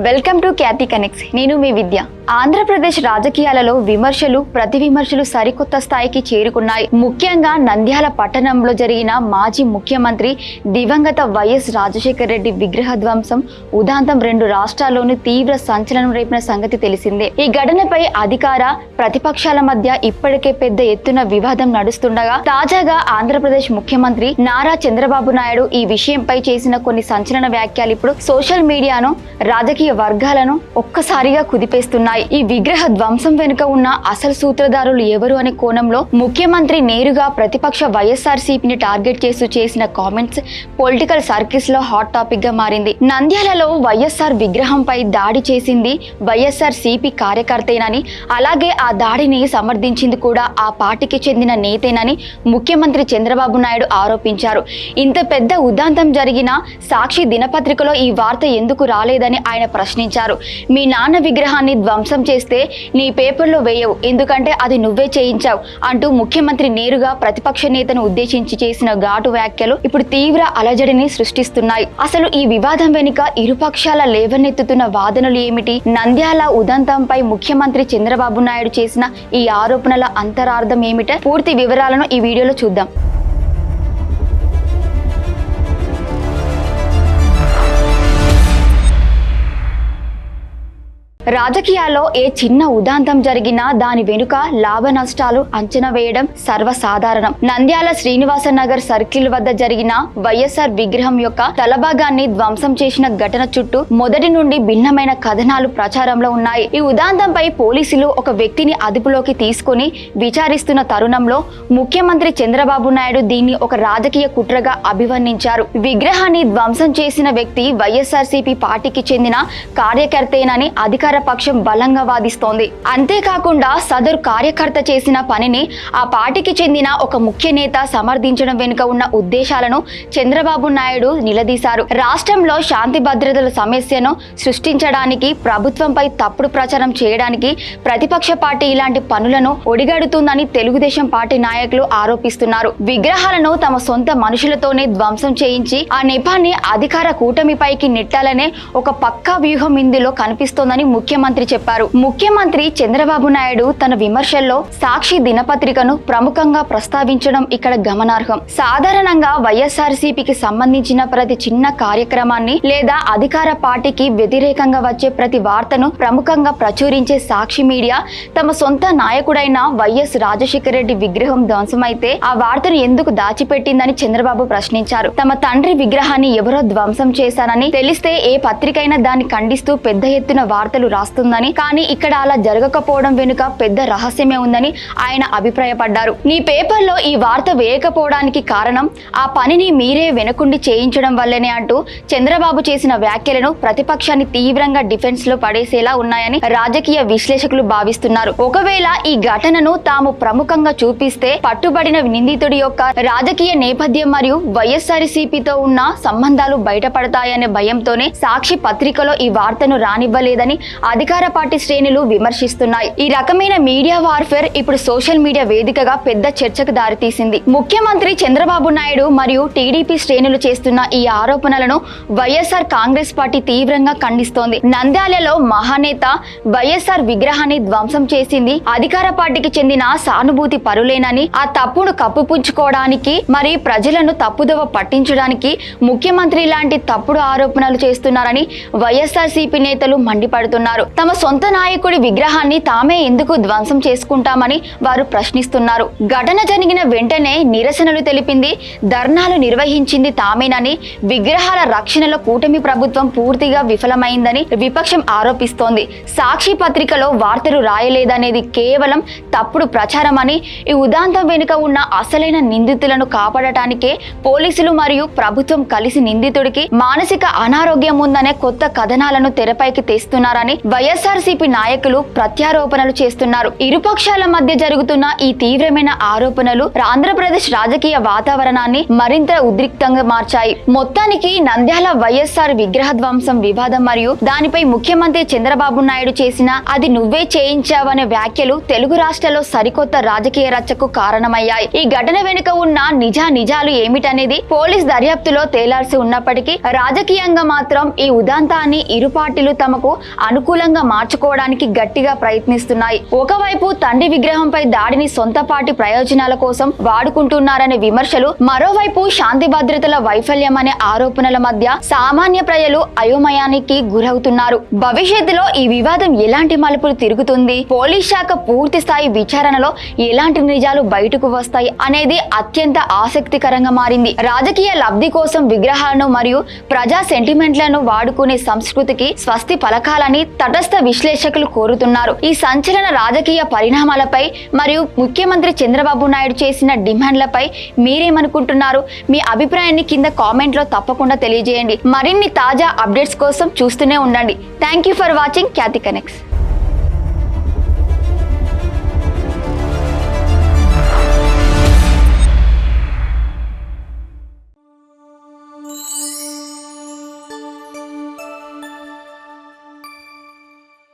Welcome to Khyati connects. నేను మీ విద్య. ఆంధ్రప్రదేశ్ రాజకీయాలలో విమర్శలు ప్రతి విమర్శలు సరికొత్త స్థాయికి చేరుకున్నాయి. ముఖ్యంగా నంద్యాల పట్టణంలో జరిగిన మాజీ ముఖ్యమంత్రి దివంగత వైఎస్ రాజశేఖర రెడ్డి విగ్రహ ధ్వంసం ఉదాంతం 2 రాష్ట్రాల్లోనూ తీవ్ర సంచలనం రేపిన సంగతి తెలిసిందే. ఈ ఘటనపై అధికార ప్రతిపక్షాల మధ్య ఇప్పటికే పెద్ద ఎత్తున వివాదం నడుస్తుండగా తాజాగా ఆంధ్రప్రదేశ్ ముఖ్యమంత్రి నారా చంద్రబాబు నాయుడు ఈ విషయంపై చేసిన కొన్ని సంచలన వ్యాఖ్యలు ఇప్పుడు సోషల్ మీడియాను రాజకీయ వర్గాలను ఒక్కసారిగా కుదిపేస్తున్నాయి. ఈ విగ్రహ ధ్వంసం వెనుక ఉన్న అసలు సూత్రధారులు ఎవరు అనే కోణంలో ముఖ్యమంత్రి నేరుగా ప్రతిపక్ష వైఎస్ఆర్సీపీని టార్గెట్ చేస్తూ చేసిన కామెంట్స్ పొలిటికల్ సర్కిల్స్ లో హాట్ టాపిక్ గా మారింది. నంద్యాలలో వైఎస్ఆర్ విగ్రహంపై దాడి చేసింది వైఎస్ఆర్సీపీ కార్యకర్తేనని, అలాగే ఆ దాడిని సమర్థించింది కూడా ఆ పార్టీకి చెందిన నేతేనని ముఖ్యమంత్రి చంద్రబాబు నాయుడు ఆరోపించారు. ఇంత పెద్ద ఉదాంతం జరిగిన సాక్షి దినపత్రికలో ఈ వార్త ఎందుకు రాలేదని ఆయన ప్రశ్నించారు. మీ నాన్న విగ్రహాన్ని ధ్వంసం చేస్తే నీ పేపర్లో వేయవు, ఎందుకంటే అది నువ్వే చేయించావు అంటూ ముఖ్యమంత్రి నేరుగా ప్రతిపక్ష నేతను ఉద్దేశించి చేసిన ఘాటు వ్యాఖ్యలు ఇప్పుడు తీవ్ర అలజడిని సృష్టిస్తున్నాయి. అసలు ఈ వివాదం వెనుక ఇరుపక్షాల లేవనెత్తుతున్న వాదనలు ఏమిటి? నంద్యాల ఉదంతంపై ముఖ్యమంత్రి చంద్రబాబు నాయుడు చేసిన ఈ ఆరోపణల అంతరార్థం ఏమిటో పూర్తి వివరాలను ఈ వీడియోలో చూద్దాం. రాజకీయాల్లో ఏ చిన్న ఉదాంతం జరిగినా దాని వెనుక లాభ నష్టాలు అంచనా వేయడం సర్వసాధారణం. నంద్యాల శ్రీనివాస నగర్ సర్కిల్ వద్ద జరిగిన వైఎస్ఆర్ విగ్రహం యొక్క తలభాగాన్ని ధ్వంసం చేసిన ఘటన చుట్టూ మొదటి నుండి భిన్నమైన కథనాలు ప్రచారంలో ఉన్నాయి. ఈ ఉదాంతంపై పోలీసులు ఒక వ్యక్తిని అదుపులోకి తీసుకుని విచారిస్తున్న తరుణంలో ముఖ్యమంత్రి చంద్రబాబు నాయుడు దీన్ని ఒక రాజకీయ కుట్రగా అభివర్ణించారు. విగ్రహాన్ని ధ్వంసం చేసిన వ్యక్తి వైఎస్ఆర్సీపీ పార్టీకి చెందిన కార్యకర్తేనని అధికార పక్షం బలంగా వాదిస్తోంది. అంతేకాకుండా సదరు కార్యకర్త చేసిన పనిని ఆ పార్టీకి చెందిన ఒక ముఖ్య నేత సమర్థించడం వెనుక ఉన్న ఉద్దేశాలను చంద్రబాబు నాయుడు నిలదీశారు. రాష్ట్రంలో శాంతి భద్రతల సమస్యను సృష్టించడానికి, ప్రభుత్వంపై తప్పుడు ప్రచారం చేయడానికి ప్రతిపక్ష పార్టీ ఇలాంటి పనులను ఒడిగడుతుందని తెలుగుదేశం పార్టీ నాయకులు ఆరోపిస్తున్నారు. విగ్రహాలను తమ సొంత మనుషులతోనే ధ్వంసం చేయించి ఆ నెపాన్ని అధికార కూటమిపైకి నెట్టాలనే ఒక పక్కా వ్యూహం ఇందులో కనిపిస్తోందని ముఖ్యమంత్రి చెప్పారు. ముఖ్యమంత్రి చంద్రబాబు నాయుడు తన విమర్శల్లో సాక్షి దినపత్రికను ప్రముఖంగా ప్రస్తావించడం ఇక్కడ గమనార్హం. సాధారణంగా వైఎస్ఆర్సీపీకి సంబంధించిన ప్రతి చిన్న కార్యక్రమాన్ని లేదా అధికార పార్టీకి వ్యతిరేకంగా వచ్చే ప్రతి వార్తను ప్రముఖంగా ప్రచురించే సాక్షి మీడియా తమ సొంత నాయకుడైన వైఎస్ రాజశేఖర రెడ్డి విగ్రహం ధ్వంసమైతే ఆ వార్తను ఎందుకు దాచిపెట్టిందని చంద్రబాబు ప్రశ్నించారు. తమ తండ్రి విగ్రహాన్ని ఎవరో ధ్వంసం చేశారని తెలిస్తే ఏ పత్రికైనా దాన్ని ఖండిస్తూ పెద్ద ఎత్తున వార్తలు రాస్తుందని, కానీ ఇక్కడ అలా జరగకపోవడం వెనుక పెద్ద రహస్యమే ఉందని ఆయన అభిప్రాయపడ్డారు. నీ పేపర్లో ఈ వార్త వేయకపోవడానికి కారణం ఆ పనిని మీరే వెనకుండి చేయించడం వల్లనే అంటూ చంద్రబాబు చేసిన వ్యాఖ్యలను ప్రతిపక్షాన్ని తీవ్రంగా డిఫెన్స్ లో పడేసేలా ఉన్నాయని రాజకీయ విశ్లేషకులు భావిస్తున్నారు. ఒకవేళ ఈ ఘటనను తాము ప్రముఖంగా చూపిస్తే పట్టుబడిన నిందితుడి యొక్క రాజకీయ నేపథ్యం మరియు వైఎస్ఆర్సీపీతో ఉన్న సంబంధాలు బయటపడతాయనే భయంతోనే సాక్షి పత్రికలో ఈ వార్తను రానివ్వలేదని అధికార పార్టీ శ్రేణులు విమర్శిస్తున్నాయి. ఈ రకమైన మీడియా వార్ఫేర్ ఇప్పుడు సోషల్ మీడియా వేదికగా పెద్ద చర్చకు దారితీసింది. ముఖ్యమంత్రి చంద్రబాబు నాయుడు మరియు టీడీపీ శ్రేణులు చేస్తున్న ఈ ఆరోపణలను వైఎస్ఆర్ కాంగ్రెస్ పార్టీ తీవ్రంగా ఖండిస్తోంది. నంద్యాలలో మహానేత వైఎస్ఆర్ విగ్రహాన్ని ధ్వంసం చేసింది అధికార పార్టీకి చెందిన సానుభూతి పరులేనని, ఆ తప్పును కప్పుపుచ్చుకోవడానికి మరి ప్రజలను తప్పుదోవ పట్టించడానికి ముఖ్యమంత్రి లాంటి తప్పుడు ఆరోపణలు చేస్తున్నారని వైఎస్ఆర్సీపీ నేతలు మండిపడుతున్నారు. తమ సొంత నాయకుడి విగ్రహాన్ని తామే ఎందుకు ధ్వంసం చేసుకుంటామని వారు ప్రశ్నిస్తున్నారు. ఘటన జరిగిన వెంటనే నిరసనలు తెలిపింది, ధర్నాలు నిర్వహించింది తామేనని, విగ్రహాల రక్షణలో కూటమి ప్రభుత్వం పూర్తిగా విఫలమైందని విపక్షం ఆరోపిస్తోంది. సాక్షి పత్రికలో వార్తలు రాయలేదనేది కేవలం తప్పుడు ప్రచారమని, ఈ ఉదాంతం వెనుక ఉన్న అసలైన నిందితులను కాపాడటానికే పోలీసులు మరియు ప్రభుత్వం కలిసి నిందితుడికి మానసిక అనారోగ్యం ఉందనే కొత్త కథనాలను తెరపైకి తెస్తున్నారని వైఎస్ఆర్సీపీ నాయకులు ప్రత్యారోపణలు చేస్తున్నారు. ఇరుపక్షాల మధ్య జరుగుతున్న ఈ తీవ్రమైన ఆరోపణలు ఆంధ్రప్రదేశ్ రాజకీయ వాతావరణాన్ని మరింత ఉద్రిక్తంగా మార్చాయి. మొత్తానికి నంద్యాల వైఎస్ఆర్ విగ్రహ ధ్వంసం వివాదం మరియు దానిపై ముఖ్యమంత్రి చంద్రబాబు నాయుడు చేసిన "అది నువ్వే చేయించావనే" వ్యాఖ్యలు తెలుగు రాష్ట్రాల్లో సరికొత్త రాజకీయ రచ్చకు కారణమయ్యాయి. ఈ ఘటన వెనుక ఉన్న నిజాలు ఏమిటనేది పోలీస్ దర్యాప్తులో తేలాల్సి ఉన్నప్పటికీ రాజకీయంగా మాత్రం ఈ ఉదంతాన్ని ఇరు పార్టీలు తమకు అనుకూలంగా మార్చుకోవడానికి గట్టిగా ప్రయత్నిస్తున్నాయి. ఒకవైపు తండ్రి విగ్రహంపై దాడిని సొంత పార్టీ ప్రయోజనాల కోసం వాడుకుంటున్నారనే విమర్శలు, మరోవైపు శాంతి భద్రతల వైఫల్యం అనే ఆరోపణల మధ్య సామాన్య ప్రజలు అయోమయానికి గురవుతున్నారు. భవిష్యత్తులో ఈ వివాదం ఎలాంటి మలుపులు తిరుగుతుంది, పోలీస్ శాఖ పూర్తి స్థాయి విచారణలో ఎలాంటి నిజాలు బయటకు వస్తాయి అనేది అత్యంత ఆసక్తికరంగా మారింది. రాజకీయ లబ్ధి కోసం విగ్రహాలను మరియు ప్రజా సెంటిమెంట్లను వాడుకునే సంస్కృతికి స్వస్తి పలకాలని తటస్థ విశ్లేషకులు కోరుతున్నారు. ఈ సంచలన రాజకీయ పరిణామాలపై మరియు ముఖ్యమంత్రి చంద్రబాబు నాయుడు చేసిన డిమాండ్లపై మీరేమనుకుంటున్నారు? మీ అభిప్రాయాన్ని కింద కామెంట్ లో తప్పకుండా తెలియజేయండి. మరిన్ని తాజా అప్డేట్స్ కోసం చూస్తూనే ఉండండి. Thank you for watching Khyati connects.